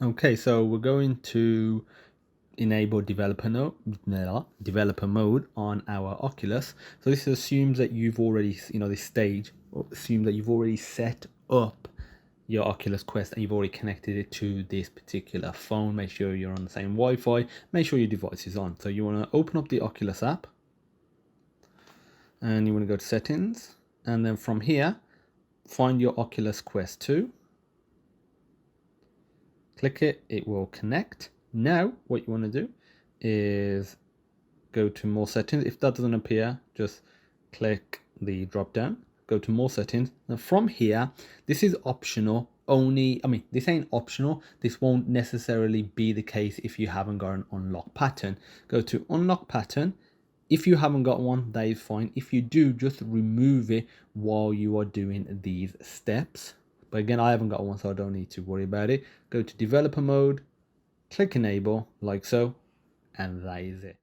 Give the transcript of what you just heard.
Okay, so we're going to enable developer mode on our Oculus. So this assumes that you've already, this stage assumes that you've already set up your Oculus Quest and you've already connected it to this particular phone. Make sure you're on the same Wi-Fi. Make sure your device is on. So you want to open up the Oculus app and you want to go to settings, and then from here, find your Oculus Quest 2. Click it, it will connect. Now, what you want to do is go to more settings. If that doesn't appear, just click the drop down, go to more settings. Now from here, this is optional only. This ain't optional. This won't necessarily be the case if you haven't got an unlock pattern. Go to unlock pattern. If you haven't got one, that is fine. If you do, just remove it while you are doing these steps. But again, I haven't got one, so I don't need to worry about it. Go to developer mode, click enable like so, and that is it.